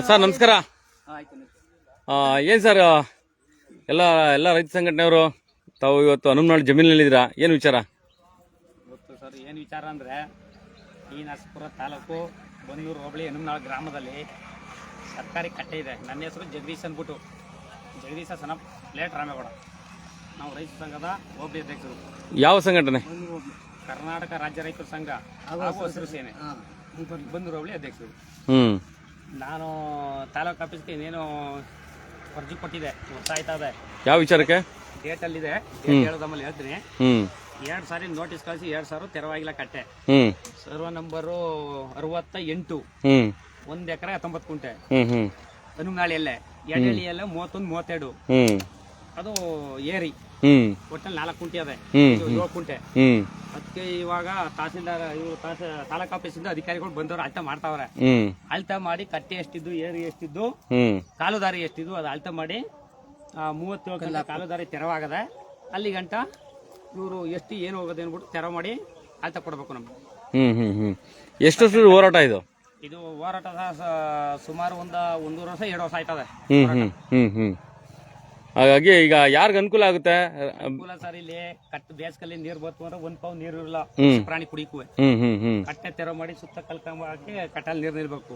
Sir ನಮಸ್ಕಾರ. ಏನು sir ಎಲ್ಲ ರೈತ ಸಂಘಟನೆಯವರು ತಾವು ಇವತ್ತು ಹನುಮನಾಳು ಜಮೀನಿನಲ್ಲಿದ್ದೀರಾ, ಏನು ವಿಚಾರ? ಗೊತ್ತು ಸರ್, ಏನು ವಿಚಾರ ಅಂದರೆ ಈ ನರಸೀಪುರ ತಾಲೂಕು ಬಂದೂರು ಹೋಬಳಿ ಹನುಮನಾಳು ಗ್ರಾಮದಲ್ಲಿ ಸರ್ಕಾರಿ ಕಟ್ಟೆ ಇದೆ. ನನ್ನ ಹೆಸರು ಜಗದೀಶ್ ಅಂದ್ಬಿಟ್ಟು, ಜಗದೀಶ ಸನ ಲೇಟ್ ರಾಮೇಗೌಡ. ನಾವು ರೈತ ಸಂಘದ ಹೋಬಳಿ ಅಧ್ಯಕ್ಷರು. ಯಾವ ಸಂಘಟನೆ? ಕರ್ನಾಟಕ ರಾಜ್ಯ ರೈತರ ಸಂಘ ಹಾಗೂ ಹಸಿರು ಸೇನೆ ಬಂದೂರು ಹೋಬಳಿ ಅಧ್ಯಕ್ಷರು. ನಾನು ತಾಲೂಕು ಆಫೀಸ್ಗೆ ಇನ್ನೇನು ಅರ್ಜಿ ಕೊಟ್ಟಿದೆ, ವರ್ಷ ಆಯ್ತಾ ಇದೆ. ಯಾವ ವಿಚಾರಕ್ಕೆ? ಡೇಟಲ್ಲಿದೆ, ಹೇಳೋದಮ್ಮಲ್ಲಿ ಹೇಳ್ತೀನಿ. 2 ಸಾರಿ ನೋಟಿಸ್ ಕಳಿಸಿ 2 ಸಾವಿರ ತೆರವಾಗಿಲ್ಲ ಕಟ್ಟೆ. ಸರ್ವ ನಂಬರು 68, 1 ಎಕರೆ 19 ಕುಂಟೆ, ಹನುಮನಾಳಿಯಲ್ಲೇ. ಎಡಳಿಯಲ್ಲ 31, 32. ಅದು ಏರಿ ಒಟ್ಟಲ್ಲಿ 4 ಕುಂಟೆ ಅದೇ, 7 ಕುಂಟೆ. ಅದಕ್ಕೆ ಇವಾಗ ತಹಸೀಲ್ದಾರ್ ಇವರು ತಾಲೂಕ್ ಆಫೀಸಿಂದ ಅಧಿಕಾರಿಗಳು ಬಂದವರು ಅಳ್ತ ಮಾಡ್ತಾವ್ರೆ. ಅಳ್ತ ಮಾಡಿ ಕಟ್ಟೆ ಎಷ್ಟಿದ್ದು, ಏರಿ ಎಷ್ಟಿದ್ದು, ಕಾಲುದಾರಿ ಎಷ್ಟಿದ್ದು ಅದು ಅಳ್ತ ಮಾಡಿ 37 ಕಾಲುದಾರಿ ತೆರವಾಗದೆ. ಅಲ್ಲಿ ಗಂಟ ಇವರು ಎಷ್ಟು ಏನು ಹೋಗೋದು ಅನ್ಬಿಟ್ಟು ತೆರವು ಮಾಡಿ ಅಳ್ತ ಕೊಡ್ಬೇಕು ನಮ್ಗೆ. ಎಷ್ಟು ಹೋರಾಟ ಇದು? ಇದು ಹೋರಾಟದ ಸುಮಾರು 1 ವರ್ಷ 2 ವರ್ಷ ಆಯ್ತದೆ. ಹಾಗಾಗಿ ಈಗ ಯಾರಿಗ ಅನುಕೂಲ ಆಗುತ್ತೆ? ಅನುಕೂಲ ಸರ್, ಇಲ್ಲಿ ಕಟ್ಟು ಬೇಸಿಗೆಲ್ಲಿ ನೀರು ಬತ್ತು ಅಂದ್ರೆ 1 ಪೌ ನೀರು ಇರಲ್ಲ ಪ್ರಾಣಿ ಕುಡಿಕುವೆ. ಕಟ್ಟೆ ತೆರವು ಮಾಡಿ ಸುತ್ತ ಕಲ್ಕೊಂಬ ಹಾಕಿ ಕಟ್ಟಲ್ಲಿ ನೀರು ನಿಲ್ಬೇಕು.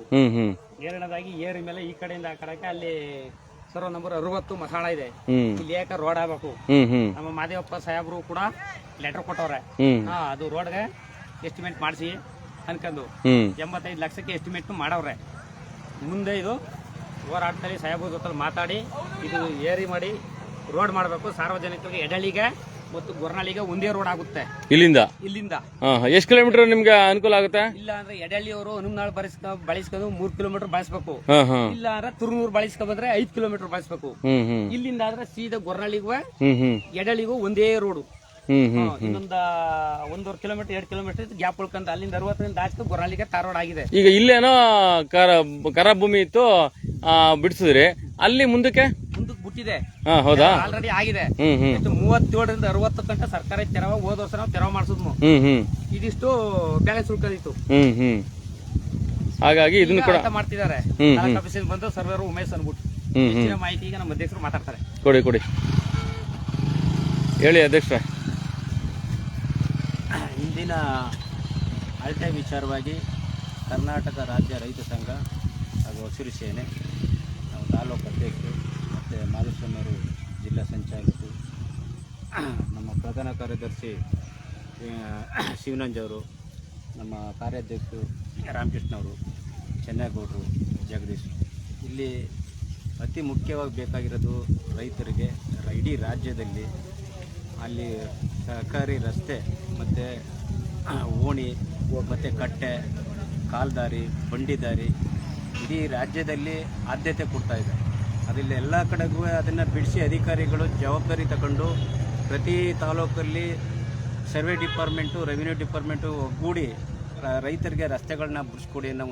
ಎರಡನೇದಾಗಿ ಏರಿ ಮೇಲೆ ಈ ಕಡೆಯಿಂದ ಆ ಕಡೆಗೆ ಅಲ್ಲಿ ಸರ್ವ ನಂಬರ್ 60 ಮಸಾಳ ಇದೆ. ಇಲ್ಲಿ ಏಕ ರೋಡ್ ಆಗ್ಬೇಕು. ನಮ್ಮ ಮಾದೇವಪ್ಪ ಸಾಹೇಬ್ರು ಕೂಡ ಲೆಟರ್ ಕೊಟ್ಟವ್ರೆ. ಅದು ರೋಡ್ಗೆ ಎಸ್ಟಿಮೇಟ್ ಮಾಡಿಸಿ ಅನ್ಕೊಂಡು 85 ಲಕ್ಷಕ್ಕೆ ಎಸ್ಟಿಮೇಟ್ ಮಾಡವ್ರೆ. ಮುಂದೆ ಇದು ಹೋರಾಟದಲ್ಲಿ ಸಾಹೇಬ್ರ ಜೊತೆ ಮಾತಾಡಿ ಇದು ಏರಿ ಮಾಡಿ ರೋಡ್ ಮಾಡಬೇಕು. ಸಾರ್ವಜನಿಕರಿಗೆ ಎಡಳಿಗೆ ಮತ್ತು ಗೊರ್ನಳಿಗೆ ಒಂದೇ ರೋಡ್ ಆಗುತ್ತೆ ಇಲ್ಲಿಂದ. ಎಷ್ಟು ಕಿಲೋಮೀಟರ್ ನಿಮ್ಗೆ ಅನುಕೂಲ ಆಗುತ್ತೆ? ಇಲ್ಲ ಅಂದ್ರೆ ಎಡಳಿಯವರು ಹನುಮನಾಳು ಬಳಸ್ಕೊಂಡು 3 ಕಿಲೋಮೀಟರ್ ಬಳಸಬೇಕು. ಇಲ್ಲ ಅಂದ್ರೆ ತುರ್ನೂರು ಬಳಸ್ಕೊಂಡ್ ಬಂದ್ರೆ 5 ಕಿಲೋಮೀಟರ್ ಬಳಸಬೇಕು. ಇಲ್ಲಿಂದ ಆದ್ರೆ ಸೀದಾ ಗೊರ್ನಳಿಗೂ ಎಡಳಿಗೂ ಒಂದೇ ರೋಡು. ಇನ್ನೊಂದು 1.5 ಕಿಲೋಮೀಟರ್ 2 ಕಿಲೋಮೀಟರ್ ಗ್ಯಾಪ್ ಉಳ್ಕೊಂತ ಅಲ್ಲಿಂದ 60ರಿಂದ ಆಚೆ ಗೊರ್ನಳಿಗೆ ತಾರ್ ರೋಡ್ ಆಗಿದೆ. ಈಗ ಇಲ್ಲೇನೋ ಖರಾಬ್ ಭೂಮಿ ಇತ್ತು, ಬಿಡಿಸಿದ್ರಿ. ಅಲ್ಲಿ ಮುಂದಕ್ಕೆ ಬಿಟ್ಟಿದೆ, ಹೌದಾ? ಆಲ್ರೆಡಿ ಆಗಿದೆ. 37ರಿಂದ 60 ಗಂಟೆ ಸರ್ಕಾರಿ ತೆರವು. ಹೋದ ವರ್ಷ ನಾವು ತೆರವು ಮಾಡಿಸಿದ್ವು. ಇದಿಷ್ಟು ಬ್ಯಾಲೆನ್ಸ್ ಉಳ್ಕೊಂಡಿತ್ತು. ಹಾಗಾಗಿ ಇದನ್ನ ಕೂಡ ಮಾಡ್ತಿದ್ದಾರೆ. ಆಫೀಸಿಂದ ಬಂದು ಸರ್ವೇರು ಉಮೇಶ್ ಅನ್ಬಿಟ್ಟು ಹೆಚ್ಚಿನ ಮಾಹಿತಿ ಈಗ ನಮ್ಮ ಅಧ್ಯಕ್ಷರು ಮಾತಾಡ್ತಾರೆ. ಕೊಡಿ ಹೇಳಿ ಅಧ್ಯಕ್ಷರೇ. ಇಂದಿನ ಅಳತೆ ವಿಚಾರವಾಗಿ ಕರ್ನಾಟಕ ರಾಜ್ಯ ರೈತ ಸಂಘ ಹಾಗೂ ಹಸಿರು ಸೇನೆ, ನಾವು ತಾಲೂಕು ಅಧ್ಯಕ್ಷರು ಮತ್ತು ಮಾಧುಸ್ವಾಮಿಯವರು ಜಿಲ್ಲಾ ಸಂಚಾಲಕರು, ನಮ್ಮ ಪ್ರಧಾನ ಕಾರ್ಯದರ್ಶಿ ಶಿವನಂಜವರು, ನಮ್ಮ ಕಾರ್ಯಾಧ್ಯಕ್ಷರು ರಾಮಕೃಷ್ಣವರು, ಚೆನ್ನಗೌಡರು, ಜಗದೀಶ್. ಇಲ್ಲಿ ಅತಿ ಮುಖ್ಯವಾಗಿ ಬೇಕಾಗಿರೋದು ರೈತರಿಗೆ ಇಡೀ ರಾಜ್ಯದಲ್ಲಿ ಅಲ್ಲಿ ಸರ್ಕಾರಿ ರಸ್ತೆ ಮತ್ತು ಓಣಿ ಮತ್ತು ಕಟ್ಟೆ, ಕಾಲ್ದಾರಿ, ಬಂಡಿದಾರಿ ಇಡೀ ರಾಜ್ಯದಲ್ಲಿ ಆದ್ಯತೆ ಕೊಡ್ತಾಯಿದೆ. ಅದರಲ್ಲಿ ಎಲ್ಲ ಕಡೆಗೂ ಅದನ್ನು ಬಿಡಿಸಿ ಅಧಿಕಾರಿಗಳು ಜವಾಬ್ದಾರಿ ತಗೊಂಡು ಪ್ರತಿ ತಾಲೂಕಲ್ಲಿ ಸರ್ವೆ ಡಿಪಾರ್ಟ್ಮೆಂಟು, ರೆವಿನ್ಯೂ ಡಿಪಾರ್ಟ್ಮೆಂಟು ಒಗ್ಗೂಡಿ ರೈತರಿಗೆ ರಸ್ತೆಗಳನ್ನ ಬಿಡಿಸ್ಕೊಡಿ ಅನ್ನೋ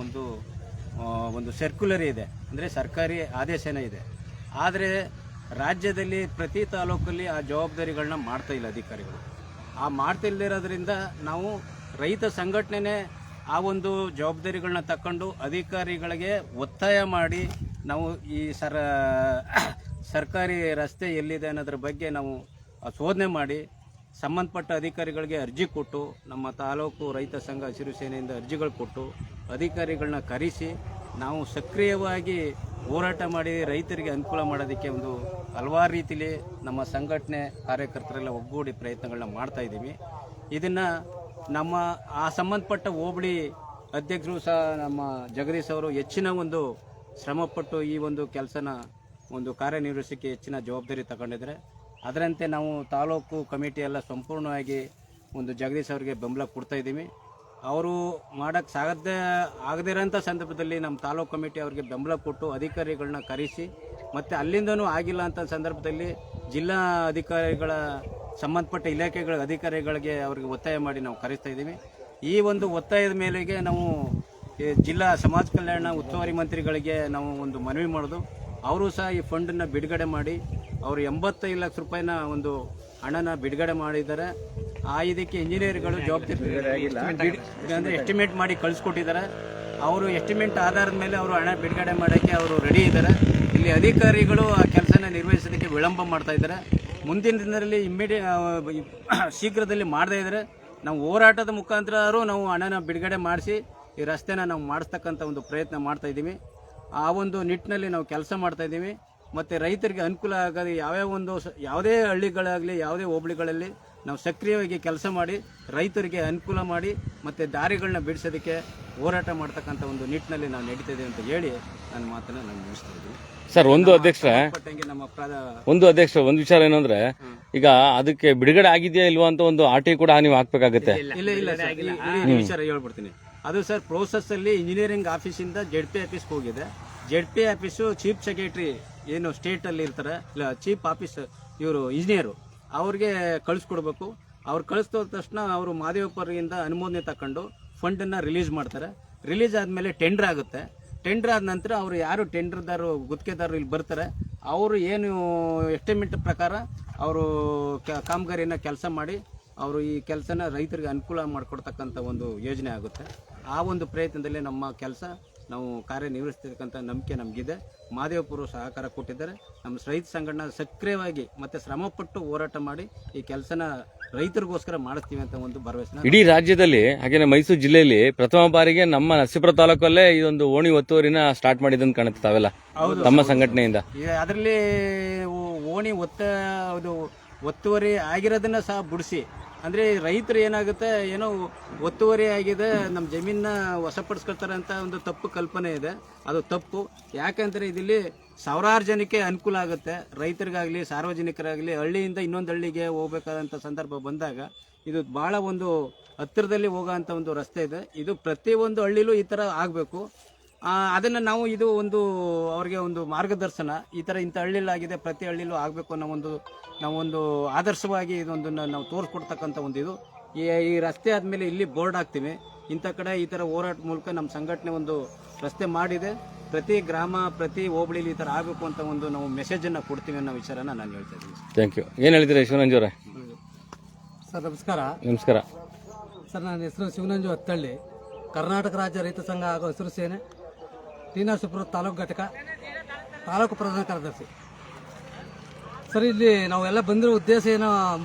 ಒಂದು ಸರ್ಕ್ಯುಲರ್ ಇದೆ, ಅಂದರೆ ಸರ್ಕಾರಿ ಆದೇಶನೇ ಇದೆ. ಆದರೆ ರಾಜ್ಯದಲ್ಲಿ ಪ್ರತಿ ತಾಲೂಕಲ್ಲಿ ಆ ಜವಾಬ್ದಾರಿಗಳನ್ನ ಮಾಡ್ತಾಯಿಲ್ಲ ಅಧಿಕಾರಿಗಳು. ಆ ಮಾಡ್ತಿಲ್ಲದಿರೋದ್ರಿಂದ ನಾವು ರೈತ ಸಂಘಟನೆ ಆ ಒಂದು ಜವಾಬ್ದಾರಿಗಳನ್ನ ತಗೊಂಡು ಅಧಿಕಾರಿಗಳಿಗೆ ಒತ್ತಾಯ ಮಾಡಿ ನಾವು ಈ ಸರ್ಕಾರಿ ರಸ್ತೆ ಎಲ್ಲಿದೆ ಅನ್ನೋದ್ರ ಬಗ್ಗೆ ನಾವು ಶೋಧನೆ ಮಾಡಿ ಸಂಬಂಧಪಟ್ಟ ಅಧಿಕಾರಿಗಳಿಗೆ ಅರ್ಜಿ ಕೊಟ್ಟು, ನಮ್ಮ ತಾಲೂಕು ರೈತ ಸಂಘ ಹಸಿರು ಸೇನೆಯಿಂದ ಅರ್ಜಿಗಳು ಕೊಟ್ಟು ಅಧಿಕಾರಿಗಳನ್ನ ಕರೆಸಿ ನಾವು ಸಕ್ರಿಯವಾಗಿ ಹೋರಾಟ ಮಾಡಿ ರೈತರಿಗೆ ಅನುಕೂಲ ಮಾಡೋದಕ್ಕೆ ಒಂದು ಹಲವಾರು ರೀತಿಯಲ್ಲಿ ನಮ್ಮ ಸಂಘಟನೆ ಕಾರ್ಯಕರ್ತರೆಲ್ಲ ಒಗ್ಗೂಡಿ ಪ್ರಯತ್ನಗಳನ್ನ ಮಾಡ್ತಾಯಿದ್ದೀವಿ. ಇದನ್ನು ನಮ್ಮ ಆ ಸಂಬಂಧಪಟ್ಟ ಹೋಬಳಿ ಅಧ್ಯಕ್ಷರು ಸಹ ನಮ್ಮ ಜಗದೀಶ್ ಅವರು ಹೆಚ್ಚಿನ ಒಂದು ಶ್ರಮಪಟ್ಟು ಈ ಒಂದು ಕೆಲಸನ ಒಂದು ಕಾರ್ಯನಿರ್ವಹಿಸೋಕ್ಕೆ ಹೆಚ್ಚಿನ ಜವಾಬ್ದಾರಿ ತಗೊಂಡಿದ್ದಾರೆ. ಅದರಂತೆ ನಾವು ತಾಲೂಕು ಕಮಿಟಿ ಎಲ್ಲ ಸಂಪೂರ್ಣವಾಗಿ ಒಂದು ಜಗದೀಶ್ ಅವರಿಗೆ ಬೆಂಬಲ ಕೊಡ್ತಾಯಿದ್ದೀವಿ. ಅವರು ಮಾಡೋಕ್ಕೆ ಆಗದಿರೋಂಥ ಸಂದರ್ಭದಲ್ಲಿ ನಮ್ಮ ತಾಲೂಕು ಕಮಿಟಿ ಅವರಿಗೆ ಬೆಂಬಲ ಕೊಟ್ಟು ಅಧಿಕಾರಿಗಳನ್ನ ಕರೆಸಿ, ಮತ್ತು ಅಲ್ಲಿಂದನೂ ಆಗಿಲ್ಲ ಅಂತ ಸಂದರ್ಭದಲ್ಲಿ ಜಿಲ್ಲಾ ಅಧಿಕಾರಿಗಳ ಸಂಬಂಧಪಟ್ಟ ಇಲಾಖೆಗಳ ಅಧಿಕಾರಿಗಳಿಗೆ ಅವರಿಗೆ ಒತ್ತಾಯ ಮಾಡಿ ನಾವು ಕರೆಸ್ತಾ ಇದ್ದೀವಿ. ಈ ಒಂದು ಒತ್ತಾಯದ ಮೇಲೆಗೆ ನಾವು ಜಿಲ್ಲಾ ಸಮಾಜ ಕಲ್ಯಾಣ ಉಸ್ತುವಾರಿ ಮಂತ್ರಿಗಳಿಗೆ ನಾವು ಒಂದು ಮನವಿ ಮಾಡೋದು. ಅವರು ಸಹ ಈ ಫಂಡನ್ನು ಬಿಡುಗಡೆ ಮಾಡಿ ಅವರು 85 ಲಕ್ಷ ರೂಪಾಯಿನ ಒಂದು ಹಣನ ಬಿಡುಗಡೆ ಮಾಡಿದ್ದಾರೆ. ಇದಕ್ಕೆ ಇಂಜಿನಿಯರ್ಗಳು ಜವಾಬ್ದಾರಿ ಅಂದರೆ ಎಸ್ಟಿಮೇಟ್ ಮಾಡಿ ಕಳಿಸ್ಕೊಟ್ಟಿದ್ದಾರೆ. ಅವರು ಎಸ್ಟಿಮೇಟ್ ಆಧಾರದ ಮೇಲೆ ಅವರು ಹಣ ಬಿಡುಗಡೆ ಮಾಡೋಕ್ಕೆ ಅವರು ರೆಡಿ ಇದ್ದಾರೆ. ಇಲ್ಲಿ ಅಧಿಕಾರಿಗಳು ಆ ಕೆಲಸನ ನಿರ್ವಹಿಸೋದಕ್ಕೆ ವಿಳಂಬ ಮಾಡ್ತಾ ಇದ್ದಾರೆ. ಮುಂದಿನ ದಿನದಲ್ಲಿ ಶೀಘ್ರದಲ್ಲಿ ಮಾಡದೇ ಇದ್ದಾರೆ ನಾವು ಹೋರಾಟದ ಮುಖಾಂತರ ನಾವು ಹಣನ ಬಿಡುಗಡೆ ಮಾಡಿಸಿ ಈ ರಸ್ತೆನ ನಾವು ಮಾಡಿಸ್ತಕ್ಕಂಥ ಒಂದು ಪ್ರಯತ್ನ ಮಾಡ್ತಾ ಇದ್ದೀವಿ. ಆ ಒಂದು ನಿಟ್ಟಿನಲ್ಲಿ ನಾವು ಕೆಲಸ ಮಾಡ್ತಾ ಇದ್ದೀವಿ. ಮತ್ತು ರೈತರಿಗೆ ಅನುಕೂಲ ಆಗೋದು ಯಾವುದೇ ಹಳ್ಳಿಗಳಾಗಲಿ ಯಾವುದೇ ಹೋಬಳಿಗಳಲ್ಲಿ ನಾವು ಸಕ್ರಿಯವಾಗಿ ಕೆಲಸ ಮಾಡಿ ರೈತರಿಗೆ ಅನುಕೂಲ ಮಾಡಿ ಮತ್ತು ದಾರಿಗಳನ್ನ ಬಿಡಿಸೋದಕ್ಕೆ ಹೋರಾಟ ಮಾಡ್ತಕ್ಕಂಥ ಒಂದು ನಿಟ್ಟಿನಲ್ಲಿ ನಾವು ನಡೀತಿದ್ದೀವಿ ಅಂತ ಹೇಳಿ ನನ್ನ ಮಾತನ್ನು ನಾನು ಮುಗಿಸ್ತಾ ಇದ್ದೀನಿ. ಸರ್ ಒಂದು ಅಧ್ಯಕ್ಷರೇ, ಒಂದು ವಿಚಾರ ಏನಂದ್ರೆ ಈಗ ಅದಕ್ಕೆ ಬಿಡುಗಡೆ ಆಗಿದೆಯಾ ಇಲ್ವಾ ಅಂತ ಒಂದು ಆರ್ಟಿ ಕೂಡ ನೀವು ಹಾಕ್ಬೇಕಾಗತ್ತೆ. ಇಲ್ಲ ಈ ವಿಚಾರ ಹೇಳ್ಬಿಡ್ತೀನಿ. ಅದು ಸರ್ ಪ್ರೋಸೆಸ್ ಅಲ್ಲಿ ಇಂಜಿನಿಯರಿಂಗ್ ಆಫೀಸಿಂದ ಜೆಡ್.ಪಿ ಆಫೀಸ್ಗೆ ಹೋಗಿದೆ. ಜೆಡ್.ಪಿ ಆಫೀಸು ಚೀಫ್ ಸೆಕ್ರೆಟರಿ ಏನು ಸ್ಟೇಟ್ ಅಲ್ಲಿ ಇರ್ತಾರೆ, ಇಲ್ಲ ಚೀಫ್ ಆಫೀಸ್ ಇವರು ಇಂಜಿನಿಯರು ಅವ್ರಿಗೆ ಕಳಿಸ್ಕೊಡ್ಬೇಕು. ಅವ್ರು ಕಳಿಸ್ದ ತಕ್ಷಣ ಅವರು ಮಾದೇವಪುರದಿಂದ ಅನುಮೋದನೆ ತಕೊಂಡು ಫಂಡನ್ನು ರಿಲೀಸ್ ಮಾಡ್ತಾರೆ. ರಿಲೀಸ್ ಆದಮೇಲೆ ಟೆಂಡರ್ ಆಗುತ್ತೆ. ಟೆಂಡರ್ ಆದ ನಂತರ ಅವರು ಯಾರು ಟೆಂಡರ್ದಾರರು ಗುತ್ತಿಗೆದಾರರು ಇಲ್ಲಿ ಬರ್ತಾರೆ, ಅವರು ಏನು ಎಸ್ಟಿಮೇಟ್ ಪ್ರಕಾರ ಅವರು ಕಾಮಗಾರಿನ ಕೆಲಸ ಮಾಡಿ ಅವರು ಈ ಕೆಲಸನ ರೈತರಿಗೆ ಅನುಕೂಲ ಮಾಡಿಕೊಡ್ತಕ್ಕಂಥ ಒಂದು ಯೋಜನೆ ಆಗುತ್ತೆ. ಆ ಒಂದು ಪ್ರಯತ್ನದಲ್ಲಿ ನಮ್ಮ ಕೆಲಸ ನಾವು ಕಾರ್ಯನಿರ್ವಹಿಸ್ತಕ್ಕಂಥ ನಂಬಿಕೆ ನಮಗಿದೆ. ಮಾದೇವಪುರ ಸಹಕಾರ ಕೊಟ್ಟಿದ್ದಾರೆ. ನಮ್ಮ ರೈತ ಸಂಘಟನೆ ಸಕ್ರಿಯವಾಗಿ ಮತ್ತು ಶ್ರಮಪಟ್ಟು ಹೋರಾಟ ಮಾಡಿ ಈ ಕೆಲಸನ ರೈತರಿಗೋಸ್ಕರ ಮಾಡಿಸ್ತೀವಿ ಅಂತ ಒಂದು ಭರವಸೆ. ಇಡೀ ರಾಜ್ಯದಲ್ಲಿ ಹಾಗೇನೆ ಮೈಸೂರು ಜಿಲ್ಲೆಯಲ್ಲಿ ಪ್ರಥಮ ಬಾರಿಗೆ ನಮ್ಮ ನರಸೀಪುರ ತಾಲೂಕಲ್ಲೇ ಇದೊಂದು ಓಣಿ ಒತ್ತುವರಿನ ಸ್ಟಾರ್ಟ್ ಮಾಡಿದಂತ ಕಾಣುತ್ತೆ ತಾವೆಲ್ಲ ತಮ್ಮ ಸಂಘಟನೆಯಿಂದ. ಅದರಲ್ಲಿ ಓಣಿ ಒತ್ತುವರಿ ಆಗಿರೋದನ್ನ ಸಹ ಬಿಡಿಸಿ, ಅಂದರೆ ರೈತರು ಏನಾಗುತ್ತೆ, ಏನೋ ಒತ್ತುವರಿ ಆಗಿದೆ ನಮ್ಮ ಜಮೀನ ವಶಪಡಿಸ್ಕೊಳ್ತಾರೆ ಅಂತ ಒಂದು ತಪ್ಪು ಕಲ್ಪನೆ ಇದೆ. ಅದು ತಪ್ಪು. ಯಾಕಂದರೆ ಇಲ್ಲಿ ಸಾವಿರಾರು ಜನಕ್ಕೆ ಅನುಕೂಲ ಆಗುತ್ತೆ. ರೈತರಿಗಾಗಲಿ ಸಾರ್ವಜನಿಕರಾಗಲಿ ಹಳ್ಳಿಯಿಂದ ಇನ್ನೊಂದು ಹಳ್ಳಿಗೆ ಹೋಗ್ಬೇಕಾದಂಥ ಸಂದರ್ಭ ಬಂದಾಗ ಇದು ಭಾಳ ಒಂದು ಹತ್ತಿರದಲ್ಲಿ ಹೋಗೋಂಥ ಒಂದು ರಸ್ತೆ ಇದೆ. ಇದು ಪ್ರತಿಯೊಂದು ಹಳ್ಳಿಲೂ ಈ ಥರ ಆಗಬೇಕು. ಅದನ್ನು ನಾವು ಇದು ಒಂದು ಅವ್ರಿಗೆ ಒಂದು ಮಾರ್ಗದರ್ಶನ, ಈ ಥರ ಇಂಥ ಹಳ್ಳಿಲಾಗಿದೆ ಪ್ರತಿ ಹಳ್ಳಿಲೂ ಆಗಬೇಕು ಅನ್ನೋ ಒಂದು ನಾವೊಂದು ಆದರ್ಶವಾಗಿ ಇದೊಂದನ್ನು ನಾವು ತೋರಿಸ್ಕೊಡ್ತಕ್ಕಂಥ ಒಂದು ಇದು. ಈ ರಸ್ತೆ ಆದಮೇಲೆ ಇಲ್ಲಿ ಬೋರ್ಡ್ ಹಾಕ್ತೀವಿ. ಇಂಥ ಕಡೆ ಈ ಥರ ಹೋರಾಟ ಮೂಲಕ ನಮ್ಮ ಸಂಘಟನೆ ಒಂದು ರಸ್ತೆ ಮಾಡಿದೆ. ಪ್ರತಿ ಗ್ರಾಮ ಪ್ರತಿ ಹೋಬಳಿಲಿ ಈ ಥರ ಆಗಬೇಕು ಅಂತ ಒಂದು ನಾವು ಮೆಸೇಜನ್ನು ಕೊಡ್ತೀವಿ ಅನ್ನೋ ವಿಚಾರನ ನಾನು ಹೇಳ್ತಾ ಇದ್ದೀನಿ. Thank you. ಏನು ಹೇಳ್ತೀರಾ ಶಿವನಂಜು ಅವರೇ? ಸರ್ ನಮಸ್ಕಾರ. ನಮಸ್ಕಾರ ಸರ್, ನನ್ನ ಹೆಸರು ಶಿವನಂಜು ಹತ್ತಳ್ಳಿ, ಕರ್ನಾಟಕ ರಾಜ್ಯ ರೈತ ಸಂಘ ಹಾಗೂ ಹಸಿರು ಸೇನೆ ಟಿ. ನರಸೀಪುರ ತಾಲೂಕು ಘಟಕ ತಾಲೂಕು ಪ್ರಧಾನ ಕಾರ್ಯದರ್ಶಿ. ಸರ್, ಇಲ್ಲಿ ನಾವೆಲ್ಲ ಬಂದಿರೋ ಉದ್ದೇಶ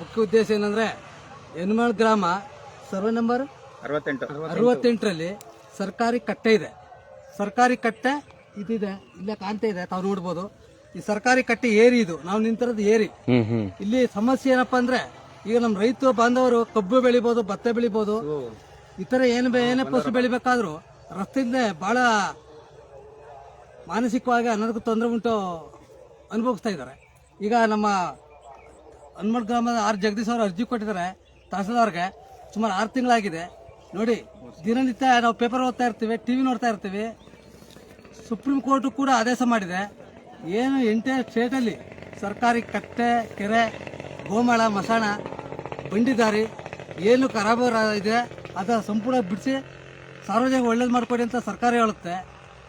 ಮುಖ್ಯ ಉದ್ದೇಶ ಏನಂದರೆ ಯನಮಳ ಗ್ರಾಮ ಸರ್ವೆ ನಂಬರ್ 68ರಲ್ಲಿ ಸರ್ಕಾರಿ ಕಟ್ಟೆ ಇದೆ. ಸರ್ಕಾರಿ ಕಟ್ಟೆ ಇದಿದೆ, ಇಲ್ಲೇ ಕಾಣ್ತಾ ಇದೆ, ತಾವು ನೋಡ್ಬೋದು. ಈ ಸರ್ಕಾರಿ ಕಟ್ಟೆ ಏರಿ, ಇದು ನಾವು ನಿಂತಿರೋದು ಏರಿ. ಇಲ್ಲಿ ಸಮಸ್ಯೆ ಏನಪ್ಪಾ ಅಂದ್ರೆ, ಈಗ ನಮ್ಮ ರೈತ ಬಾಂಧವರು ಕಬ್ಬು ಬೆಳಿಬೋದು, ಭತ್ತ ಬೆಳಿಬೋದು, ಈ ತರ ಏನೇ ಫಸಲು ಬೆಳಿಬೇಕಾದ್ರೂ ರಸ್ತೆಯಿಂದ ಬಹಳ ಮಾನಸಿಕವಾಗಿ ಅನ್ನೋದಕ್ಕೂ ತೊಂದರೆ ಅನುಭವಿಸ್ತಾ ಇದ್ದಾರೆ. ಈಗ ನಮ್ಮ ಹನುಮಲ್ ಗ್ರಾಮದ ಜಗದೀಶ್ ಅವರು ಅರ್ಜಿ ಕೊಟ್ಟಿದ್ದಾರೆ ತಹಸೀಲ್ದಾರ್ಗೆ. ಸುಮಾರು 6 ತಿಂಗಳಾಗಿದೆ. ನೋಡಿ, ದಿನನಿತ್ಯ ನಾವು ಪೇಪರ್ ಓದ್ತಾ ಇರ್ತೀವಿ, ಟಿವಿ ನೋಡ್ತಾ ಇರ್ತೀವಿ. ಸುಪ್ರೀಂ ಕೋರ್ಟ್ ಕೂಡ ಆದೇಶ ಮಾಡಿದೆ. ಏನು ಎಂಟೈರ್ ಸ್ಟೇಟಲ್ಲಿ ಸರ್ಕಾರಿ ಕಟ್ಟೆ, ಕೆರೆ, ಗೋಮಾಳ, ಮಸಾಣ, ಬಂಡಿದಾರಿ ಏನು ಖರಾಬ್ ಇದೆ ಅದರ ಸಂಪೂರ್ಣ ಬಿಡಿಸಿ ಸಾರ್ವಜನಿಕ ಒಳ್ಳೇದು ಮಾಡಿಕೊಡಿ ಅಂತ ಸರ್ಕಾರ ಹೇಳುತ್ತೆ.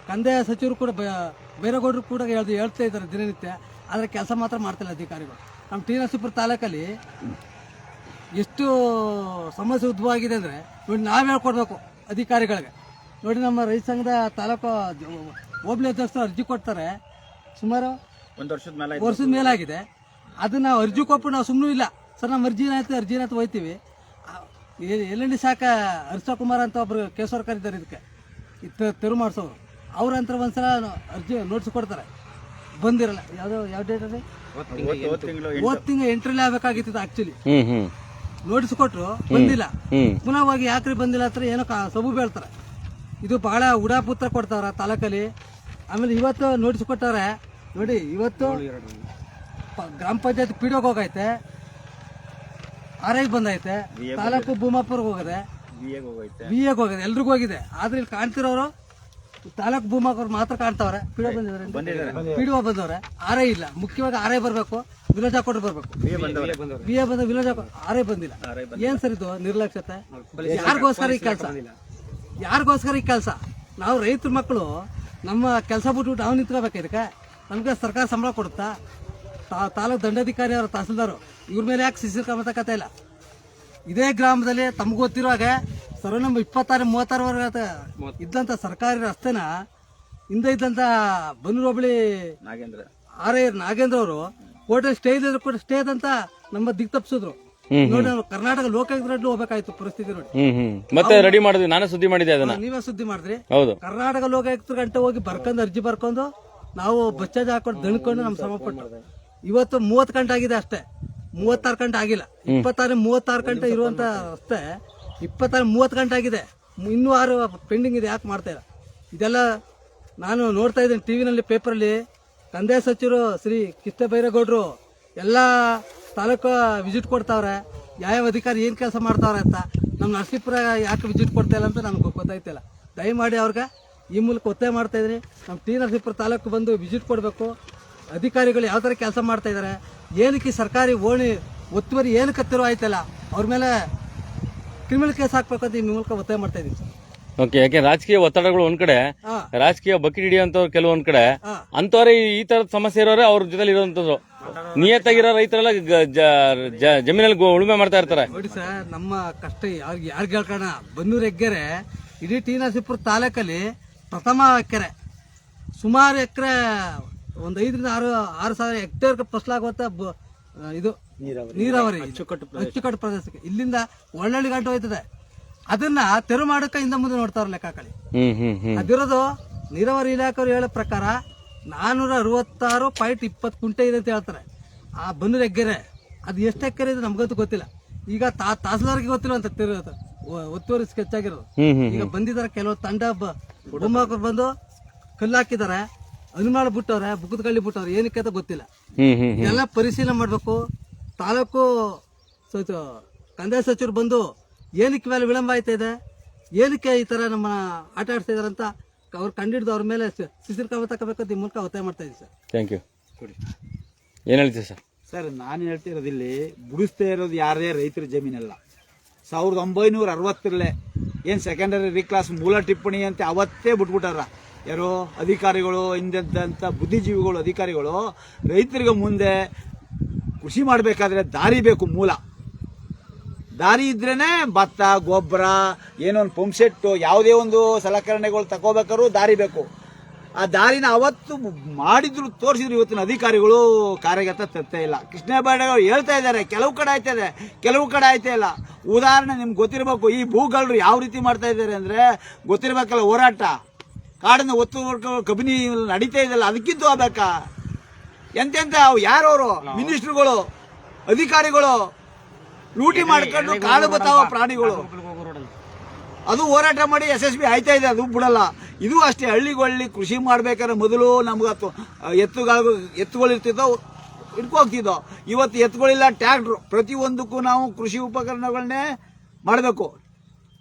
ಕಂದಾಯ ಸಚಿವರು ಕೂಡ ಬೈರೇಗೌಡರು ಕೂಡ ಹೇಳ್ತಾ ಇದ್ದಾರೆ ದಿನನಿತ್ಯ. ಆದರೆ ಕೆಲಸ ಮಾತ್ರ ಮಾಡ್ತಿಲ್ಲ ಅಧಿಕಾರಿಗಳು. ನಮ್ಮ ಟಿ. ನರಸೀಪುರ ತಾಲೂಕಲ್ಲಿ ಎಷ್ಟು ಸಮಸ್ಯೆ ಉದ್ಭವ ಆಗಿದೆ ಅಂದರೆ ನೋಡಿ, ನಾವು ಹೇಳ್ಕೊಡ್ಬೇಕು ಅಧಿಕಾರಿಗಳಿಗೆ. ನೋಡಿ, ನಮ್ಮ ರೈತ ಸಂಘದ ತಾಲೂಕು ಹೋಬಳಿ ಅಧ್ಯಕ್ಷರು ಅರ್ಜಿ ಕೊಡ್ತಾರೆ, ಸುಮಾರು 1 ವರ್ಷದ ಮೇಲಾಗಿದೆ. ಅದನ್ನ ಅರ್ಜಿ ಕೊಟ್ಟು ನಾವು ಸುಮ್ಮನೆ ಇಲ್ಲ ಸರ್, ನಮ್ಮ ಅರ್ಜಿನಾಯ್ತು ಹೋಯ್ತೀವಿ. ಎಲ್ಲೆಂಡಿ ಶಾಖ ಹರ್ಷಕುಮಾರ್ ಅಂತ ಒಬ್ರು ಕೇಸವ್ರ ಕರೀತಾರೆ ಇದಕ್ಕೆ, ತೆರು ಮಾಡಿಸೋರು. ಅವ್ರ ಅಂತ ಒಂದ್ಸಲ ಅರ್ಜಿ ನೋಟಿಸ್ ಕೊಡ್ತಾರೆ, ಬಂದಿರಲ್ಲ. ಯಾವ ಡೇಟ್ ಅದೇ ಹೋದ ತಿಂಗಳು 8ರಲ್ಲಿ ಆಗ್ಬೇಕಾಗಿತ್ತು ಆಕ್ಚುಲಿ. ನೋಟಿಸ್ ಕೊಟ್ಟರು, ಬಂದಿಲ್ಲ. ಪುನಃ ಹೋಗಿ ಯಾಕ್ರಿ ಬಂದಿಲ್ಲ ಹತ್ರ ಏನೋ ಸಬು ಬೀಳ್ತಾರೆ. ಇದು ಬಹಳ ಉಡಾಪುತ್ರ ಕೊಡ್ತಾವ್ರ ತಾಲೂಕಲ್ಲಿ. ಆಮೇಲೆ ಇವತ್ತು ನೋಟಿಸ್ ಕೊಟ್ಟವ್ರೆ ನೋಡಿ. ಇವತ್ತು ಗ್ರಾಮ ಪಂಚಾಯತ್ ಪಿಡಿಯೋಗೆ ಹೋಗೈತೆ, ಆರ್ಐಗೆ ಬಂದೈತೆ, ತಾಲೂಕು ಭೂಮಾಪುರ್ಗೆ ಹೋಗಿದೆ, ವಿಎಗೆ ಹೋಗಿದೆ, ಎಲ್ರಿಗೂ ಹೋಗಿದೆ. ಆದ್ರೆ ಇಲ್ಲಿ ಕಾಣ್ತಿರೋರು ತಾಲೂಕು ಭೂಮಾಪುರ್ ಮಾತ್ರ ಕಾಣ್ತಾವ್ರೆ. ಪಿಡಿಒ ಬಂದವ್ರೆ, ಆರ್ಐ ಇಲ್ಲ. ಮುಖ್ಯವಾಗಿ ಆರ್ಐ ಬರಬೇಕು, ವಿಲೇಜ್ ಹಾಕೊಂಡು ಬರಬೇಕು. ವಿಎ ಬಂದ, ವಿಲೇಜ್ ಆರ್ಐ ಬಂದಿಲ್ಲ. ಏನ್ ಸರ್ ಇದು ನಿರ್ಲಕ್ಷ್ಯತೆ? ಯಾರಿಗೋಸ್ಕರ ಈ ಕೆಲಸ? ನಾವು ರೈತರ ಮಕ್ಕಳು ನಮ್ಮ ಕೆಲಸ ಬಿಟ್ಬಿಟ್ಟು ನಾವು ನಿಂತ್ಕೋಬೇಕು. ಇದಕ್ಕೆ ನಮ್ಗೆ ಸರ್ಕಾರ ಸಂಬಳ ಕೊಡುತ್ತಾ? ತಾಲೂಕು ದಂಡಾಧಿಕಾರಿ ಅವರು, ತಹಸೀಲ್ದಾರು, ಇವ್ರ ಮೇಲೆ ಯಾಕೆ ಸಿಸಿ ಕ್ರಮ ತಗೋತಾ ಇಲ್ಲ? ಇದೇ ಗ್ರಾಮದಲ್ಲಿ ತಮ್ಗೆ ಗೊತ್ತಿರೋ ಹಾಗೆ ಸರ್ವೆ ನಂಬರ್ 26 36 ಇದ್ದಂತ ಸರ್ಕಾರಿ ರಸ್ತೆನ ಹಿಂದೆ ಇದ್ದಂತ ಬನ್ನೂರು ಹೋಬಳಿ ನಾಗೇಂದ್ರ ಅವರು ಕೋರ್ಟ್ ಸ್ಟೇ ಇದ್ರೆ ಕೂಡ ಸ್ಟೇ ಅಂತ ನಮ್ಮ ದಿಕ್ ತಪ್ಪಿಸಿದ್ರು. ನೋಡಿ ನಾವು ಕರ್ನಾಟಕ ಲೋಕಾಯುಕ್ತರಲ್ಲಿ ಹೋಗ್ಬೇಕಾಯ್ತು ಪರಿಸ್ಥಿತಿ ನೋಡಿ. ಮತ್ತೆ ರೆಡಿ ಮಾಡಿದ್ವಿ, ನಾನೇ ಸುದ್ದಿ ಮಾಡಿದ್ದೆ ಅದನ್ನ. ನೀವೇ ಸುದ್ದಿ ಮಾಡಿದ್ರಿ. ಹೌದು, ಕರ್ನಾಟಕ ಲೋಕಾಯುಕ್ತ ಗಂಟೆ ಹೋಗಿ ಬರ್ಕೊಂಡು ಅರ್ಜಿ ಬರ್ಕೊಂಡು ನಾವು ಬಸ್ ಚಾರ್ಜ್ ಹಾಕೊಂಡು ದಣ್ಕೊಂಡು ನಮ್ ಶ್ರಮ ಪಟ್ಟು ಇವತ್ತು 30 ಗಂಟೆ ಆಗಿದೆ ಅಷ್ಟೇ, 36 ಗಂಟೆ ಆಗಿಲ್ಲ. 36 ಗಂಟೆ ಇರುವಂತ ರಸ್ತೆ 30 ಗಂಟೆ ಆಗಿದೆ, ಇನ್ನೂ 6 ಪೆಂಡಿಂಗ್ ಇದೆ. ಯಾಕೆ ಮಾಡ್ತಾ ಇಲ್ಲ ಇದೆಲ್ಲ? ನಾನು ನೋಡ್ತಾ ಇದ್ದೀನಿ ಟಿವಿನಲ್ಲಿ, ಪೇಪರಲ್ಲಿ ಕಂದಾಯ ಸಚಿವರು ಶ್ರೀ ಕೃಷ್ಣ ಬೈರೇಗೌಡರು ಎಲ್ಲ ತಾಲೂಕು ವಿಸಿಟ್ ಕೊಡ್ತಾವ್ರೆ. ಯಾವ ಅಧಿಕಾರಿ ಏನು ಕೆಲಸ ಮಾಡ್ತಾವ್ರೆ ಅಂತ. ನಮ್ಮ ನರಸೀಪುರ ಯಾಕೆ ವಿಸಿಟ್ ಕೊಡ್ತಾ ಇಲ್ಲ ಅಂತ ನನಗೆ ಗೊತ್ತಾಯ್ತಿಲ್ಲ. ದಯಮಾಡಿ ಅವ್ರಿಗೆ ಈ ಮೂಲಕ ಒತ್ತಾಯ ಮಾಡ್ತಾ ಇದ್ದೀನಿ, ನಮ್ಮ ನರಸೀಪುರ ತಾಲೂಕು ಬಂದು ವಿಸಿಟ್ ಕೊಡಬೇಕು. ಅಧಿಕಾರಿಗಳು ಯಾವ ಥರ ಕೆಲಸ ಮಾಡ್ತಾ ಇದ್ದಾರೆ, ಏನಕ್ಕೆ ಸರ್ಕಾರಿ ಓಣಿ ಒತ್ತುವರಿ ಏನಕ್ಕೆ ತೆರವು ಆಯ್ತಲ್ಲ, ಅವ್ರ ಮೇಲೆ ಕ್ರಿಮಿನಲ್ ಕೇಸ್ ಹಾಕ್ಬೇಕು ಅಂತ ಈ ಮೂಲಕ ಒತ್ತಾಯ ಮಾಡ್ತಾ ಇದ್ದೀನಿ ಸರ್. ಓಕೆ. ಯಾಕೆ ರಾಜಕೀಯ ಒತ್ತಡಗಳು ಒಂದ್ ಕಡೆ, ರಾಜಕೀಯ ಬಕೆಟ್ ಹಿಡಿಯೋಂಥವ್ರು ಕೆಲವೊಂದ್ ಕಡೆ, ಅಂತವ್ರೆ ಈ ತರದ ಸಮಸ್ಯೆ ಇರೋರೆ ಅವ್ರ ಜೊತೆ ಇರೋಂಥದ್ದು. ನಿಯತ್ತಾಗಿರೋ ರೈತರೆಲ್ಲ ಜಮೀನಲ್ಲಿ ಉಳುಮೆ ಮಾಡ್ತಾ ಇರ್ತಾರೆ. ನೋಡಿ ಸರ್, ನಮ್ಮ ಕಷ್ಟ ಯಾರಿಗೆ ಹೇಳ್ಕೋಣ. ಬನ್ನೂರು ಹೆಗ್ಗೆರೆ ಇಡೀ ನರಸೀಪುರ ತಾಲೂಕಲ್ಲಿ ಪ್ರಥಮ ಕೆರೆ. ಸುಮಾರು ಎಕರೆ ಒಂದು 5 ರಿಂದ 6 ಸಾವಿರ ಹೆಕ್ಟೇರ್ ಫಸಲಾಗುವಂತ ಇದು ನೀರಾವರಿ ಅಚ್ಚುಕಟ್ಟು ಪ್ರದೇಶಕ್ಕೆ ಇಲ್ಲಿಂದ ಒಳ್ಳೊಳ್ಳೆ ಗಂಟು ಹೋಯ್ತದೆ. ಅದನ್ನ ತೆರವು ಮಾಡಕ್ಕೆ ಹಿಂದೆ ಮುಂದೆ ನೋಡ್ತಾರ ಲೆಕ್ಕಾಕಳಿ. ಅದಿರೋದು ನೀರಾವರಿ ಇಲಾಖೆಯವರು ಹೇಳೋ ಪ್ರಕಾರ 466.20 ಕುಂಟೆ ಇದೆ ಅಂತ ಹೇಳ್ತಾರೆ. ಆ ಬನ್ನೂರು ಹೆಗ್ಗೆರೆ ಅದು ಎಷ್ಟು ಎಕರೆ ಇದೆ ನಮ್ಗಂತೂ ಗೊತ್ತಿಲ್ಲ. ಈಗ ತಹಸೀಲ್ದಾರ್ಗೆ ಗೊತ್ತಿಲ್ಲ ಅಂತ ಒತ್ತುವರಿ ಸ್ಕೆಚ್ ಆಗಿರೋದು. ಈಗ ಬಂದಿದ್ದಾರೆ ಕೆಲವು ತಂಡ ಭೂಮಾಕರು ಬಂದು ಕಲ್ಲು ಹಾಕಿದ್ದಾರೆ, ಅನುಮಾನ ಬಿಟ್ಟವ್ರೆ, ಬುಕ್ಕದ ಕಳ್ಳಿ ಬಿಟ್ಟವ್ರೆ, ಏನಕ್ಕೆ ಅಂತ ಗೊತ್ತಿಲ್ಲ. ಎಲ್ಲ ಪರಿಶೀಲನೆ ಮಾಡಬೇಕು. ತಾಲೂಕು ಕಂದಾಯ ಸಚಿವರು ಬಂದು ಏನಕ್ಕೆ ಮೇಲೆ ವಿಳಂಬ ಆಯ್ತಾ ಇದೆ, ಏನಕ್ಕೆ ಈ ತರ ನಮ್ಮ ಆಟ ಆಡ್ತಾ ಇದಾರೆ ಅಂತ ಅವ್ರು ಕಂಡಿಡ್ದು ಅವ್ರ ಮೇಲೆ ಶಿಸ್ತಿನ ಕ್ರಮ ತಗೋಬೇಕಂತ ಈ ಮೂಲಕ ಒತ್ತಾಯ ಮಾಡ್ತಾ ಇದ್ದೀವಿ ಸರ್. Thank you. ಏನ್ ಹೇಳ್ತೀವಿ ಸರ್? ಸರ್, ನಾನು ಹೇಳ್ತಿರೋದು ಇಲ್ಲಿ ಬಿಡಿಸ್ತಾ ಇರೋದು ಯಾರೇ ರೈತರ ಜಮೀನಲ್ಲ. 1960ರಲ್ಲೇ ಏನು ಸೆಕೆಂಡರಿ ರಿಕ್ಲಾಸ್ ಮೂಲ ಟಿಪ್ಪಣಿ ಅಂತ ಅವತ್ತೇ ಬಿಟ್ಬಿಟ್ಟಾರ ಯಾರೋ ಅಧಿಕಾರಿಗಳು, ಹಿಂದಂತ ಬುದ್ಧಿಜೀವಿಗಳು ಅಧಿಕಾರಿಗಳು. ರೈತರಿಗೆ ಮುಂದೆ ಕೃಷಿ ಮಾಡಬೇಕಾದ್ರೆ ದಾರಿ ಬೇಕು. ಮೂಲ ದಾರಿ ಇದ್ರೇನೆ ಭತ್ತ, ಗೊಬ್ಬರ, ಏನೋ ಒಂದು ಪಂಪ್ ಸೆಟ್, ಯಾವುದೇ ಒಂದು ಸಲಕರಣೆಗಳು ತಗೋಬೇಕಾದ್ರೂ ದಾರಿ ಬೇಕು. ಆ ದಾರಿನ ಅವತ್ತು ಮಾಡಿದ್ರು, ತೋರಿಸಿದ್ರು. ಇವತ್ತಿನ ಅಧಿಕಾರಿಗಳು ಕಾರ್ಯಗತ ತರ್ತಾ ಇಲ್ಲ. ಕೃಷ್ಣ ಬೈರೇಗೌಡರು ಹೇಳ್ತಾ ಇದ್ದಾರೆ, ಕೆಲವು ಕಡೆ ಆಯ್ತದೆ, ಕೆಲವು ಕಡೆ ಆಯ್ತಾ ಇಲ್ಲ. ಉದಾಹರಣೆ ನಿಮ್ಗೆ ಗೊತ್ತಿರಬೇಕು, ಈ ಭೂಗಳರು ಯಾವ ರೀತಿ ಮಾಡ್ತಾ ಇದ್ದಾರೆ ಅಂದ್ರೆ ಗೊತ್ತಿರಬೇಕಲ್ಲ. ಹೋರಾಟ ಕಾಡಿನ ಒತ್ತು ಕಬಿನಿ ನಡೀತಾ ಇದೆಯಲ್ಲ, ಅದಕ್ಕಿಂತ ಹೋಗ್ಬೇಕಾ? ಎಂತೆಂತ ಯಾರವರು ಮಿನಿಸ್ಟ್ರುಗಳು, ಅಧಿಕಾರಿಗಳು ಲೂಟಿ ಮಾಡ್ಕೊಂಡು ಕಾಡು ಬತ್ತಾವ ಪ್ರಾಣಿಗಳು, ಅದು ಹೋರಾಟ ಮಾಡಿ ಯಶಸ್ವಿ ಆಯ್ತಾ ಇದೆ. ಅದು ಬಿಡಲ್ಲ. ಇದು ಅಷ್ಟೇ, ಹಳ್ಳಿಗಳಲ್ಲಿ ಕೃಷಿ ಮಾಡ್ಬೇಕಾದ್ರೆ ಮೊದಲು ನಮ್ಗೆ ಎತ್ತುಗಳಿರ್ತಿದ್ದೋ ಹಿಡ್ಕೋಗ್ತಿದ್ದೋ. ಇವತ್ತು ಎತ್ತುಗಳಿಲ್ಲ, ಟ್ರ್ಯಾಕ್ಟ್ರು. ಪ್ರತಿಯೊಂದಕ್ಕೂ ನಾವು ಕೃಷಿ ಉಪಕರಣಗಳನ್ನೇ ಮಾಡಬೇಕು.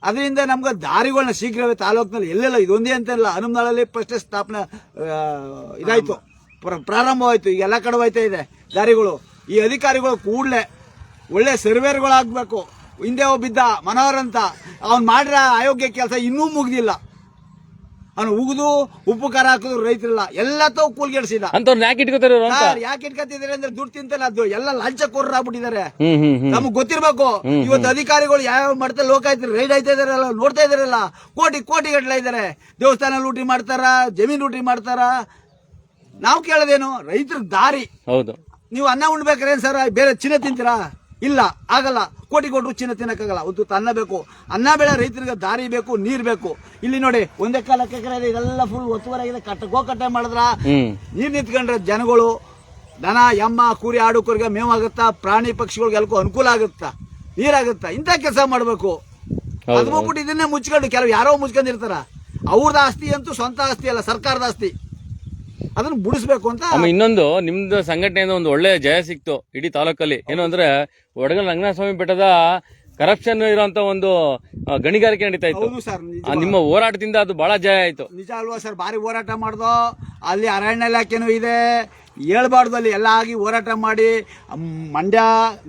ಅದರಿಂದ ನಮ್ಗೆ ದಾರಿಗಳನ್ನ ಶೀಘ್ರವೇ ತಾಲೂಕಿನಲ್ಲಿ ಎಲ್ಲೆಲ್ಲ ಇದೊಂದೇ ಅಂತಲ್ಲ, ಹನುಮನಾಳಲ್ಲಿ ಫಸ್ಟ್ ಸ್ಥಾಪನೆ ಇದಾಯ್ತು, ಪ್ರಾರಂಭವಾಯ್ತು. ಈಗ ಎಲ್ಲ ಕಡೆ ಹೋಯ್ತಾ ಇದೆ ದಾರಿಗಳು. ಈ ಅಧಿಕಾರಿಗಳು ಕೂಡಲೇ ಒಳ್ಳೆ ಸರ್ವೇರ್ಗಳಾಗಬೇಕು. ಹಿಂದೆ ಬಿದ್ದ ಮನೋಹರ್ ಅಂತ ಅವ್ನು ಮಾಡಿರೋ ಅಯೋಗ್ಯ ಕೆಲಸ ಇನ್ನೂ ಮುಗ್ದಿಲ್ಲ. ಅವನು ಉಗಿದು ಉಪ್ಪು ಖಾರ ಹಾಕಿದ್ರು ರೈತರಿಲ್ಲ, ಎಲ್ಲ ತಾವು ಕೂಲ್ಗೆಡ್ಸಿದ. ಯಾಕೆ ಇಟ್ಕೊತಿದ್ದಾರೆ ಅಂದ್ರೆ ದುಡ್ಡು ತಿಂತಲ್ಲ, ಅದು ಎಲ್ಲ ಲಂಚಕೋರರು ಆಗ್ಬಿಟ್ಟಿದ್ದಾರೆ. ನಮಗ್ ಗೊತ್ತಿರ್ಬೇಕು. ಇವತ್ತು ಅಧಿಕಾರಿಗಳು ಯಾವ ಮಾಡ್ತಾರೆ, ಲೋಕಾಯುಕ್ತ ರೈಡ್ ಆಯ್ತಾ ಇದಾರಲ್ಲ, ನೋಡ್ತಾ ಇದಾರಲ್ಲ, ಕೋಟಿ ಗಟ್ಟಲೆ ಇದ್ದಾರೆ. ದೇವಸ್ಥಾನ ಲೂಟಿ ಮಾಡ್ತಾರ, ಜಮೀನ್ ಲೂಟಿ ಮಾಡ್ತಾರ. ನಾವು ಕೇಳೋದೇನು, ರೈತರ ದಾರಿ. ಹೌದು. ನೀವು ಅನ್ನ ಉಣ್ಬೇಕಾರೆ ಸರ್ ಬೇರೆ ಚಿನ್ನ ತಿಂತೀರಾ? ಇಲ್ಲ, ಆಗಲ್ಲ. ಕೋಟಿ ಕೊಟ್ಟರು ಚಿನ್ನ ತಿನ್ನಕ್ಕಾಗಲ್ಲ. ಒಂದು ಅನ್ನ ಬೇಕು, ಅನ್ನ ಬೇಳೆ. ರೈತರಿಗೆ ದಾರಿ ಬೇಕು, ನೀರ್ ಬೇಕು. ಇಲ್ಲಿ ನೋಡಿ, ಒಂದೇ ಕಾಲಕ್ಕೆ ಇದೆಲ್ಲ ಫುಲ್ ಒತ್ತುವರಾಗಿದೆ. ಗೋಕಟ್ಟೆ ಮಾಡಿದ್ರ ನೀರ್ ನಿಂತ್ಕೊಂಡ್ರೆ ಜನಗಳು, ದನ, ಎಮ್ಮ, ಕುರಿ, ಆಡು, ಕುರಿಗೆ ಮೇವಾಗುತ್ತಾ, ಪ್ರಾಣಿ ಪಕ್ಷಿಗಳಿಗೆ ಎಲ್ಲಕ್ಕೂ ಅನುಕೂಲ ಆಗುತ್ತಾ, ನೀರಾಗುತ್ತಾ. ಇಂಥ ಕೆಲಸ ಮಾಡಬೇಕು. ಅದು ಹೋಗ್ಬಿಟ್ಟು ಇದನ್ನೇ ಮುಚ್ಕೊಂಡು ಕೆಲವು ಯಾರೋ ಮುಚ್ಕೊಂಡಿರ್ತಾರ. ಅವ್ರದ್ದು ಆಸ್ತಿ ಅಂತೂ ಸ್ವಂತ ಆಸ್ತಿ ಅಲ್ಲ, ಸರ್ಕಾರದ ಆಸ್ತಿ. ಅದನ್ನ ಬಿಡಿಸ್ಬೇಕು ಅಂತ. ಇನ್ನೊಂದು, ನಿಮ್ದು ಸಂಘಟನೆಯಿಂದ ಒಂದು ಒಳ್ಳೆ ಜಯ ಸಿಕ್ತು ಇಡೀ ತಾಲೂಕಲ್ಲಿ. ಏನು ಅಂದ್ರೆ ಒಡಗಲ್ ರಂಗನಾಥಸ್ವಾಮಿ ಬೆಟ್ಟದ ಕರಪ್ಷನ್ ಇರುವಂತ ಒಂದು ಗಣಿಗಾರಿಕೆ ನಡೀತಾ ಇತ್ತು. ನಿಮ್ಮ ಹೋರಾಟದಿಂದ ಅದು ಬಹಳ ಜಯ ಆಯ್ತು. ನಿಜ ಅಲ್ವಾ ಸರ್? ಭಾರಿ ಹೋರಾಟ ಮಾಡ್ದೋ. ಅಲ್ಲಿ ಅರಣ್ಯ ಇಲಾಖೆನೂ ಇದೆ, ಹೇಳ್ಬಾರ್ದು. ಅಲ್ಲಿ ಎಲ್ಲ ಆಗಿ ಹೋರಾಟ ಮಾಡಿ ಮಂಡ್ಯ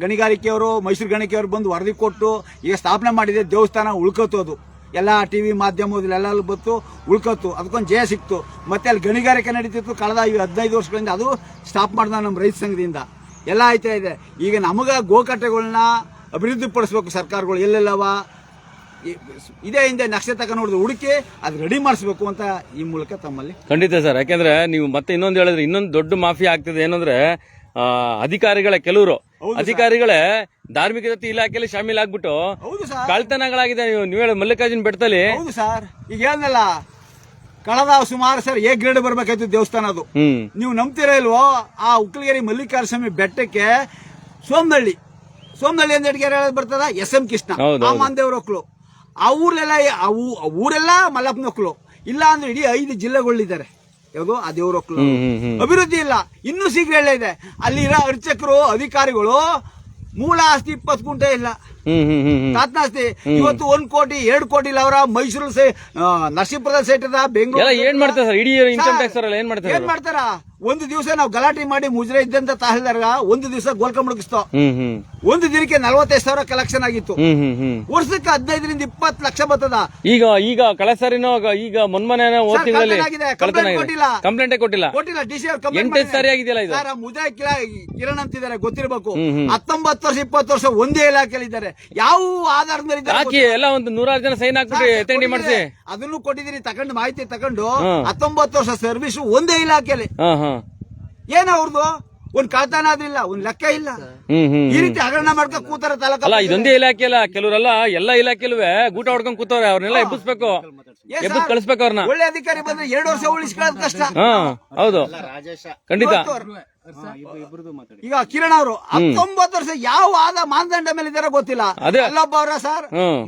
ಗಣಿಗಾರಿಕೆಯವರು, ಮೈಸೂರು ಗಣಿಕೆಯವರು ಬಂದು ವರದಿ ಕೊಟ್ಟು ಈಗ ಸ್ಥಾಪನೆ ಮಾಡಿದೆ. ದೇವಸ್ಥಾನ ಉಳ್ಕೋತು. ಅದು ಎಲ್ಲ ಟಿವಿ ಮಾಧ್ಯಮದಲ್ಲಿ ಎಲ್ಲ ಬಂತು, ಉಳ್ಕೊತ್ತು. ಅದಕ್ಕೊಂದು ಜಯ ಸಿಕ್ತು. ಮತ್ತೆ ಅಲ್ಲಿ ಗಣಿಗಾರಿಕೆ ನಡೀತಿತ್ತು ಕಳೆದ 15 ವರ್ಷಗಳಿಂದ. ಅದು ಸ್ಟಾಪ್ ಮಾಡ್ದ ನಮ್ಮ ರೈತ ಸಂಘದಿಂದ. ಎಲ್ಲ ಆಯ್ತಾ ಇದೆ. ಈಗ ನಮಗ ಗೋಕಟ್ಟೆಗಳನ್ನ ಅಭಿವೃದ್ಧಿ ಪಡಿಸ್ಬೇಕು ಸರ್ಕಾರಗಳು. ಎಲ್ಲೆಲ್ಲವ ಇದೇ ಹಿಂದೆ ನಕ್ಷೆ ತಕ ನೋಡಿದ್ರೆ ಹುಡುಕಿ ಅದು ರೆಡಿ ಮಾಡಿಸ್ಬೇಕು ಅಂತ ಈ ಮೂಲಕ ತಮ್ಮಲ್ಲಿ ಖಂಡಿತ ಸರ್. ಯಾಕೆಂದ್ರೆ ನೀವು ಮತ್ತೆ ಇನ್ನೊಂದು ಹೇಳಿದ್ರೆ ಇನ್ನೊಂದು ದೊಡ್ಡ ಮಾಫಿಯಾ ಆಗ್ತದೆ. ಏನಂದ್ರೆ ಅಧಿಕಾರಿಗಳ ಕೆಲವರು ಅಧಿಕಾರಿಗಳೇ ಧಾರ್ಮಿಕ ದತ್ತಿ ಇಲಾಖೆಯಲ್ಲಿ ಶಾಮೀಲ್ ಆಗ್ಬಿಟ್ಟು ಹೌದು ಸರ್, ಕಳ್ತನಗಳಾಗಿದೆ. ನೀವು ಹೇಳ ಮಲ್ಲಿಕಾರ್ಜುನ್ ಬೆಟ್ಟದಲ್ಲಿ. ಹೌದು ಸರ್, ಈಗ ಹೇಳ್ದಲ್ಲ ಕಳೆದ ಸುಮಾರು ಸರ್ ಎ ಗ್ರೇಡ್ ಬರ್ಬೇಕಾಯ್ತು ದೇವಸ್ಥಾನ ಅದು. ನೀವು ನಂಬ್ತೀರಾ ಇಲ್ವೋ, ಆ ಉಕ್ಕಲಗಿರಿ ಮಲ್ಲಿಕಾರ್ಜುನ ಸ್ವಾಮಿ ಬೆಟ್ಟಕ್ಕೆ ಸೋಮನಹಳ್ಳಿ ಅಂತ ಎಡ್ಗೆರೆ ಬರ್ತದ SM ಕೃಷ್ಣ ಆ ಮಾಂದೇವ್ರ ಒಕ್ಲು, ಆ ಊರೆಲ್ಲ ಮಲ್ಲಪ್ಪನ ಒಕ್ಲು. ಇಲ್ಲ ಅಂದ್ರೆ ಇಡೀ 5 ಜಿಲ್ಲೆಗಳಿದ್ದಾರೆ. ಯಾವುದು ಆ ದೇವ್ರ ಒಕ್ಲು ಅಭಿವೃದ್ಧಿ ಇಲ್ಲ. ಇನ್ನೂ ಶೀಘ್ರ ಇದೆ. ಅಲ್ಲಿರೋ ಅರ್ಚಕರು ಅಧಿಕಾರಿಗಳು ಮೂಲ ಆಸ್ತಿ 20 ಗುಂಟೆ ಇಲ್ಲ, ತಾತ್ನಾಸ್ತಿ. ಇವತ್ತು 1 ಕೋಟಿ 2 ಕೋಟಿ ಇಲ್ಲ. ಅವರ ಮೈಸೂರು ನರಸೀಪುರದ ಸೈಟ್ ಅದ, ಬೆಂಗಳೂರು ಏನ್ ಮಾಡ್ತಾರೆ ಸರ್? ಇಡೀ ಇನ್ಕಮ್ ಟ್ಯಾಕ್ಸ್ ಏನ್ ಮಾಡ್ತಾರೆ? ಏನ್ ಮಾಡ್ತಾರ? ಒಂದು ದಿವಸ ನಾವು ಗಲಾಟೆ ಮಾಡಿ ಮುಜರೆ ಇದ್ದಂತ ತಹಸೀಲ್ದಾರ್ಗ ಒಂದು ದಿವಸ ಗೋಲ್ಕ ಮುಳುಗಿಸ್ತೋ. ಒಂದು ದಿನಕ್ಕೆ 45,000 ಕಲೆಕ್ಷನ್ ಆಗಿತ್ತು. ವರ್ಷಕ್ಕೆ 15 ರಿಂದ 20 ಲಕ್ಷ ಬರ್ತದ. ಈಗ ಕಳೆದ ಸಾರಿನೋ ಈಗ ಮೊನ್ನೆ ಓದ್ ತಿಂಗಳಲ್ಲಿ ಕಂಪ್ಲೇಂಟೇ ಕೊಟ್ಟಿಲ್ಲ. DCR 8 ಸಾರಿ ಆಗಿದೆಯಲ್ಲ ಇದು. ಮುಜರೆ ಕಿರಣ್ ಅಂತಿದ್ದಾರೆ, ಗೊತ್ತಿರಬೇಕು. 19 ವರ್ಷ 20 ವರ್ಷ ಒಂದೇ ಇಲಾಖೆಯಲ್ಲಿ ಇದ್ದಾರೆ. ಯಾವ ಆಧಾರದ ಮೇಲೆ ಹಾಕಿ ಎಲ್ಲ ಒಂದು 100 ಜನ ಸೈನ್ ಹಾಕ್ಬಿಟ್ಟು ಎತ್ತಂಡಿ ಮಾಡಿಸಿ ಅದನ್ನು ಕೊಟ್ಟಿದ್ದೀನಿ. ತಗೊಂಡು ಮಾಹಿತಿ ತಗೊಂಡು 19 ವರ್ಷ ಸರ್ವಿಸ್ ಒಂದೇ ಇಲಾಖೆಯಲ್ಲಿ. ಏನ ಅವ್ರದ್ದು ಒಂದ್ ಕಳ್ತನ ಆದ್ರಿಲ್ಲ, ಒಂದ್ ಲೆಕ್ಕ ಇಲ್ಲ. ಈ ರೀತಿ ಹಗರಣ ಮಾಡ್ಕೊಂಡ್ ಕೂತಾರ ತಾಲೂಕು. ಅಲ್ಲ, ಇದೊಂದೇ ಇಲಾಖೆ ಅಲ್ಲ, ಕೆಲವರೆಲ್ಲ ಎಲ್ಲ ಇಲಾಖೆಲೂ ಗೂಟ ಹೊಡ್ಕೊಂಡ್ ಕೂತವ್ರೆ. ಅವ್ರನ್ನೆಲ್ಲ ಎಬ್ಬಿಸ್ಬೇಕು, ಎಬ್ಬಿಸ್ ಕಳಿಸ್ಬೇಕು ಅವ್ರನ್ನ. ಒಳ್ಳೆ ಅಧಿಕಾರಿ ಬಂದ್ರೆ 2 ವರ್ಷ ಉಳಿಸ್ಕೊಳ್ಳೋದು ಕಷ್ಟ. ಹೌದು, ಖಂಡಿತ. ಈಗ ಕಿರಣ್ ಅವರು 19 ವರ್ಷ ಯಾವ ಮಾನದಂಡ ಮೇಲೆ ಇದಾರೆ ಗೊತ್ತಿಲ್ಲ. ಅಲ್ಲೊಬ್ಬ ಅವರ ಸರ್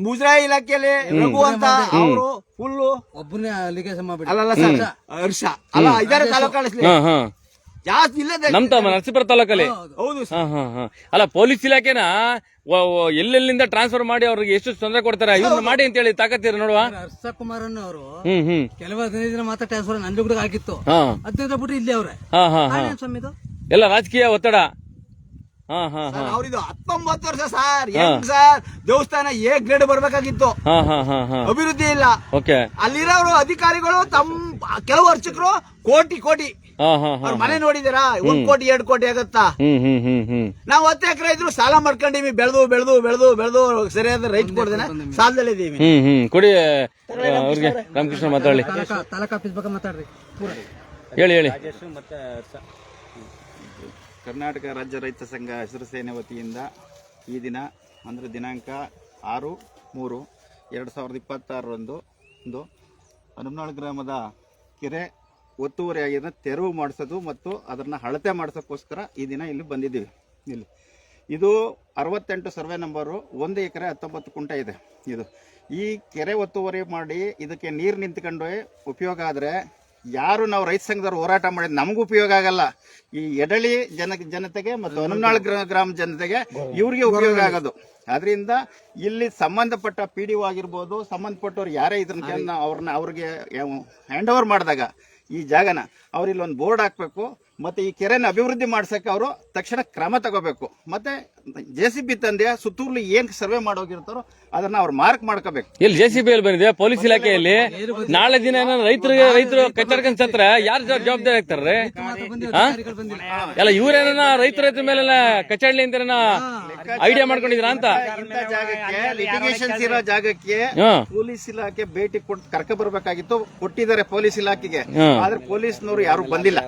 ಮುಜರಾಯಿ ಇಲಾಖೆಯಲ್ಲಿ ರಘು ಅಂತ ಅವರು ಫುಲ್ಲು ಒಬ್ಬನೇ ಅಲಿಗೇಷನ್ ಮಾಡ್ಬಿಟ್ಟು ಅಲ್ಲ ಸರ್ ಹರ್ಷ ಅಲ್ಲ ಇದಾರೆ ತಾಲೂಕು ಜಾಸ್ತಿ ಇಲ್ಲದೆ ನಮ್ಮ ನರಸೀಪುರ ತಾಲೂಕಲ್ಲಿ. ಹೌದು ಅಲ್ಲ, ಪೊಲೀಸ್ ಇಲಾಖೆನ ಎಲ್ಲೆಲ್ಲಿಂದ ಟ್ರಾನ್ಸ್ಫರ್ ಮಾಡಿ ಅವ್ರಿಗೆ ಎಷ್ಟು ತೊಂದರೆ ಕೊಡ್ತಾರೆ, ಇವ್ರನ್ನ ಮಾಡಿ ಅಂತ ಹೇಳಿ ತಾಕತ್ತೀರ ನೋಡುವ. ಹರ್ಷ ಕುಮಾರನ್ ಅವರು ಕೆಲವು 15 ದಿನ ಮಾತ್ರ ಟ್ರಾನ್ಸ್ಫರ್ ನಂದು ಕೂಡ ಆಗಿತ್ತು. 15 ಬಿಟ್ಟು ಇಲ್ಲಿ ಅವ್ರೆ ಸ್ವಾಮಿದು ಎಲ್ಲ ರಾಜಕೀಯ ಒತ್ತಡ. ಅವ್ರಿದು 19 ವರ್ಷ ಸರ್. ಸರ್ ದೇವಸ್ಥಾನ ಎ ಗ್ರೇಡ್ ಬರ್ಬೇಕಾಗಿತ್ತು, ಅಭಿವೃದ್ಧಿ ಇಲ್ಲ. ಅಲ್ಲಿರೋರು ಅಧಿಕಾರಿಗಳು ತಮ್ಮ ಕೆಲವು ಅರ್ಚಕರು ಕೋಟಿ ಅವ್ರ ಮನೆ ನೋಡಿದಿರಾ? 1 ಕೋಟಿ 2 ಕೋಟಿ ಆಗತ್ತಾ? ನಾವು 10 ಎಕರೆ ಇದ್ರು ಸಾಲ ಮಾಡ್ಕೊಂಡಿವಿ. ಬೆಳೆದು ಸರಿಯಾದ ರೈಟ್ ಕೊಡ್ದೇನೆ ಸಾಲದಲ್ಲಿ ಇದೀವಿ. ಕೊಡಿ ಅವ್ರಿಗೆ ರಾಮಕೃಷ್ಣ ಮಾತಾಡಿ. ತಾಲೂಕು ಆಫೀಸ್ ಬಗ್ಗೆ ಮಾತಾಡ್ರಿ. ಹೇಳಿ. ಮತ್ತೆ ಕರ್ನಾಟಕ ರಾಜ್ಯ ರೈತ ಸಂಘ ಹಸಿರು ಸೇನೆ ವತಿಯಿಂದ ಈ ದಿನ ಅಂದರೆ ದಿನಾಂಕ 6/3/2026 ಹನುಮನಾಳ್ ಗ್ರಾಮದ ಕೆರೆ ಒತ್ತುವರಿಯಾಗಿದ್ದ ತೆರವು ಮಾಡಿಸೋದು ಮತ್ತು ಅದನ್ನು ಅಳತೆ ಮಾಡಿಸೋಕ್ಕೋಸ್ಕರ ಈ ದಿನ ಇಲ್ಲಿ ಬಂದಿದ್ದೀವಿ. ಇದು 68 ಸರ್ವೆ ನಂಬರು, 1 ಎಕರೆ 19 ಕುಂಟೆ ಇದೆ. ಈ ಕೆರೆ ಒತ್ತುವರಿ ಮಾಡಿ ಇದಕ್ಕೆ ನೀರು ನಿಂತ್ಕೊಂಡು ಉಪಯೋಗ ಆದರೆ ಯಾರು ನಾವು ರೈತ ಸಂಘದವ್ರು ಹೋರಾಟ ಮಾಡಿದ್ ನಮಗೂ ಉಪಯೋಗ ಆಗಲ್ಲ. ಈ ಎಡಳಿ ಜನತೆಗೆ ಮತ್ತು ಹನುಮನಾಳ್ ಗ್ರಾಮ ಜನತೆಗೆ ಇವ್ರಿಗೆ ಉಪಯೋಗ ಆಗೋದು. ಅದರಿಂದ ಇಲ್ಲಿ ಸಂಬಂಧಪಟ್ಟ PDO ಆಗಿರ್ಬೋದು, ಸಂಬಂಧಪಟ್ಟವ್ರು ಯಾರೇ ಇದನ್ನ ಅವ್ರಿಗೆ ಹ್ಯಾಂಡ್ ಓವರ್ ಮಾಡಿದಾಗ ಈ ಜಾಗನ ಅವ್ರು ಇಲ್ಲೊಂದು ಬೋರ್ಡ್ ಹಾಕ್ಬೇಕು. ಮತ್ತೆ ಈ ಕೆರೆನ ಅಭಿವೃದ್ಧಿ ಮಾಡ್ಸಕ್ಕೆ ಅವರು ತಕ್ಷಣ ಕ್ರಮ ತಗೋಬೇಕು. ಮತ್ತೆ JCB ತಂದೆ ಸುತ್ತೂರ್ಲಿ ಏನ್ ಸರ್ವೆ ಮಾಡೋಗಿರ್ತಾರೋ ಅದನ್ನ ಅವ್ರು ಮಾರ್ಕ್ ಮಾಡ್ಕೋಬೇಕು. ಇಲ್ಲಿ JCB ಅಲ್ಲಿ ಬಂದಿದೆ ಪೊಲೀಸ್ ಇಲಾಖೆಯಲ್ಲಿ. ನಾಳೆ ದಿನ ರೈತರು ಕಚ್ಚಡ್ಕೊಂಡ್ ಸತ್ರ ಯಾರು ಜವಾಬ್ದಾರಿ ಆಗ್ತಾರ್ರಿ? ಎಲ್ಲ ಇವ್ರೇನ ರೈತರ ಮೇಲೆಲ್ಲ ಕಚ್ಚಾಡ್ಲಿ ಅಂತ ಐಡಿಯಾ ಮಾಡ್ಕೊಂಡಿದ್ರ ಅಂತ? ಇಂಥ ಜಾಗಕ್ಕೆ ಲಿಟಿಗೇಷನ್ಸ್ ಇರೋ ಜಾಗಕ್ಕೆ ಪೊಲೀಸ್ ಇಲಾಖೆ ಭೇಟಿ ಕೊಟ್ಟು ಕರ್ಕ ಬರ್ಬೇಕಾಗಿತ್ತು. ಕೊಟ್ಟಿದ್ದಾರೆ ಪೊಲೀಸ್ ಇಲಾಖೆಗೆ, ಆದ್ರೆ ಪೊಲೀಸ್ನವರು ಯಾರು ಬಂದಿಲ್ಲ.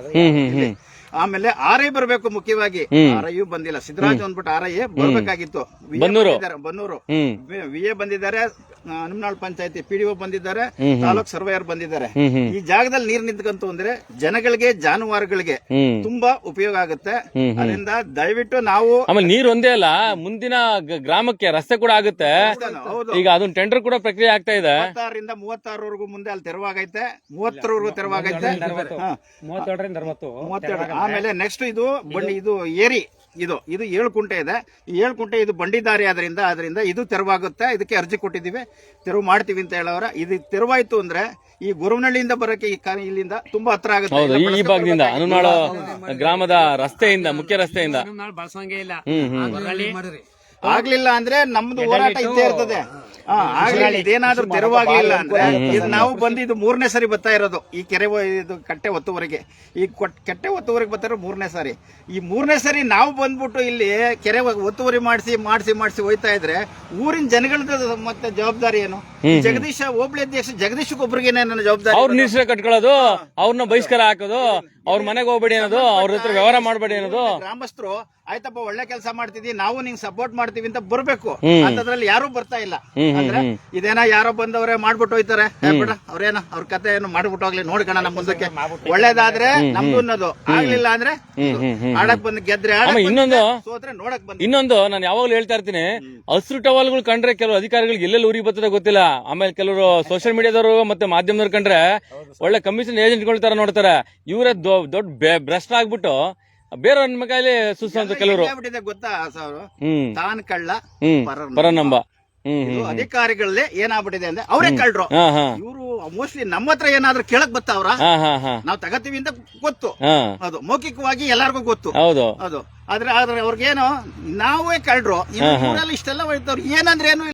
ಆಮೇಲೆ RI ಬರಬೇಕು, ಮುಖ್ಯವಾಗಿ RI ಬಂದಿಲ್ಲ. ಸಿದ್ದರಾಜ್ ಅಂದ್ಬಿಟ್ಟು RI ಬರ್ಬೇಕಾಗಿತ್ತು. ಬನ್ನೂರು VA ಬಂದಿದ್ದಾರೆ, ಹನುಮನಾಳ್ ಪಂಚಾಯತಿ PDO ಬಂದಿದ್ದಾರೆ, ತಾಲೂಕ್ ಸರ್ವೇಯರ್ ಬಂದಿದ್ದಾರೆ. ಈ ಜಾಗದಲ್ಲಿ ನೀರ್ ನಿಂತ್ಕಂತು ಅಂದ್ರೆ ಜನಗಳಿಗೆ ಜಾನುವಾರುಗಳಿಗೆ ತುಂಬಾ ಉಪಯೋಗ ಆಗುತ್ತೆ. ಅದರಿಂದ ದಯವಿಟ್ಟು ನಾವು ಆಮೇಲೆ ನೀರ್ ಒಂದೇ ಅಲ್ಲ, ಮುಂದಿನ ಗ್ರಾಮಕ್ಕೆ ರಸ್ತೆ ಕೂಡ ಆಗುತ್ತೆ. ಈಗ ಅದನ್ನ ಟೆಂಡರ್ ಕೂಡ ಪ್ರಕ್ರಿಯೆ ಆಗ್ತಾ ಇದೆ. 26ರಿಂದ 36 ಮುಂದೆ ಅಲ್ಲಿ ತೆರವಾಗೈತೆ, 30ರವರೆಗೂ ತೆರವಾಗೈತೆ, 37ರಿಂದ 60. ಆಮೇಲೆ ನೆಕ್ಸ್ಟ್ ಇದು ಏರಿ ಇದು 7 ಕುಂಟೆ ಇದೆ. ಈ 7 ಕುಂಟೆ ಇದು ಬಂಡಿ ದಾರಿ ಅದರಿಂದ ಇದು ತೆರವಾಗುತ್ತೆ. ಇದಕ್ಕೆ ಅರ್ಜಿ ಕೊಟ್ಟಿದ್ದೀವಿ, ತೆರವು ಮಾಡ್ತೀವಿ ಅಂತ ಹೇಳೋರ. ಇದು ತೆರವಾಯ್ತು ಅಂದ್ರೆ ಈ ಗುರುವನಹಳ್ಳಿಯಿಂದ ಬರೋಕೆ ಇಲ್ಲಿಂದ ತುಂಬಾ ಹತ್ರ ಆಗುತ್ತೆ. ಈ ಭಾಗದಿಂದ ಹನುಮನಾಳ ಗ್ರಾಮದ ರಸ್ತೆಯಿಂದ, ಮುಖ್ಯ ರಸ್ತೆಯಿಂದ ಬಳಸಂಗೇ ಇಲ್ಲ. ಆಗ್ಲಿಲ್ಲ ಅಂದ್ರೆ ನಮ್ದು ಹೋರಾಟ ಇದ್ದೇ ಇರ್ತದೆ. ಆಗ್ಲಿಲ್ಲ ಇದೇನಾದ್ರೂ ತೆರವಾಗ್ಲಿಲ್ಲ ಅಂದ್ರೆ ಇದು ನಾವು ಬಂದು ಇದು 3ನೇ ಸರಿ ಬರ್ತಾ ಇರೋದು ಈ ಕೆರೆ ಇದು ಕಟ್ಟೆ ಒತ್ತುವರೆಗೆ. ಈ ಕಟ್ಟೆ ಒತ್ತುವರೆಗೆ ಬರ್ತಾ ಇರೋದು 3ನೇ ಸಾರಿ. ಈ 3ನೇ ಸರಿ ನಾವು ಬಂದ್ಬಿಟ್ಟು ಇಲ್ಲಿ ಕೆರೆ ಒತ್ತುವರಿ ಮಾಡಿಸಿ ಹೋಯ್ತಾ ಇದ್ರೆ ಊರಿನ ಜನಗಳದ್ದು ಮತ್ತೆ ಜವಾಬ್ದಾರಿ ಏನು? ಜಗದೀಶ ಹೋಬಳಿ ಅಧ್ಯಕ್ಷ ಜಗದೀಶ್ ಒಬ್ರಿಗೇನೆ ನನ್ನ ಜವಾಬ್ದಾರಿ. ಅವ್ರ ನಿಷ್ಠೆ ಕಟ್ಕೊಳ್ಳೋದು, ಅವ್ರನ್ನ ಬಹಿಷ್ಕಾರ ಹಾಕೋದು, ಅವ್ರ ಮನೆಗೆ ಹೋಗ್ಬೇಡಿ ಅನ್ನೋದು, ಅವ್ರ ಹತ್ರ ವ್ಯವಹಾರ ಮಾಡಬೇಡಿ ಅನ್ನೋದು. ಗ್ರಾಮಸ್ಥರು ಆಯ್ತಪ್ಪ ಒಳ್ಳೆ ಕೆಲಸ ಮಾಡ್ತಿದ್ವಿ ನಾವು ನಿಂಗೆ ಸಪೋರ್ಟ್ ಮಾಡ್ತೀವಿ ಅಂತ ಬರ್ಬೇಕು. ಅಂತದ್ರಲ್ಲಿ ಯಾರು ಬರ್ತಾ ಇಲ್ಲ. ಅಂದ್ರೆ ಇದೇನ ಯಾರೋ ಬಂದವ್ರೆ ಮಾಡ್ಬಿಟ್ಟು ಹೋಯ್ತಾರೆ, ಬಿಡ ಅವ್ರೇನ ಅವ್ರ ಕತೆ ಏನು ಮಾಡ್ಬಿಟ್ಟು ಹೋಗ್ಲಿ, ನೋಡ್ಕೋಣ ನಮ್ಮ ಮುಂದಕ್ಕೆ. ಒಳ್ಳೇದಾದ್ರೆ ನಮ್ದು ಅನ್ನೋದು, ಆಗ್ಲಿಲ್ಲ ಅಂದ್ರೆ ಆಡಕ್ ಬಂದ್ ಗೆದ್ರೆ ಸೋತ್ರೆ ನೋಡಕ್ ಬಂದ್. ಇನ್ನೊಂದು ನಾನು ಯಾವಾಗ್ಲೂ ಹೇಳ್ತಾ ಇರ್ತೀನಿ, ಹಸಿರು ಟವಲ್ಗಳು ಕಂಡ್ರೆ ಕೆಲವು ಅಧಿಕಾರಿಗಳಿಗೆ ಎಲ್ಲೆಲ್ಲಿ ಊರಿಗೆ ಬರ್ತದೆ ಗೊತ್ತಿಲ್ಲ. ಆಮೇಲೆ ಕೆಲವರು ಸೋಷಿಯಲ್ ಮೀಡಿಯಾದವರು ಮತ್ತೆ ಮಾಧ್ಯಮದವ್ರು ಕಂಡ್ರೆ ಒಳ್ಳೆ ಕಮಿಷನ್ ಏಜೆಂಟ್ಗಳ ತರ ನೋಡ್ತಾರೆ. ಇವರೇ ದೊಡ್ಡ ಭ್ರಷ್ಟ ಆಗ್ಬಿಟ್ಟು ಬೇರೆಯವ್ರ ಕೈಲಿ ಸುಸ್ತ ಕೆಲವರು ಗೊತ್ತಾ ಸಾರು ತಾನ್ ಕಳ್ಳ ಪರನಂಬ. ಇದು ಅಧಿಕಾರಿಗಳೇ ಏನಾಗ್ಬಿಟ್ಟಿದೆ ಅಂದ್ರೆ ಅವರೇ ಕಳ್ರು. ಇವರು ಮೋಸ್ಟ್ಲಿ ನಮ್ಮ ಹತ್ರ ಏನಾದ್ರೂ ಕೇಳಕ್ ಬರ್ತಾವ್ರ, ನಾವ್ ತಗತೀವಿ ಅಂತ ಗೊತ್ತು, ಅದು ಮೌಖಿಕವಾಗಿ ಎಲ್ಲಾರ್ಗು ಗೊತ್ತು. ಹೌದು ಅದು ಆದ್ರೆ ಅವ್ರಿಗೇನು ನಾವೇ ಕಳ್ರು. ಊರಲ್ಲಿ ಇಷ್ಟೆಲ್ಲ ಹೋಯ್ತವ್ರು ಏನಂದ್ರೆ ಏನು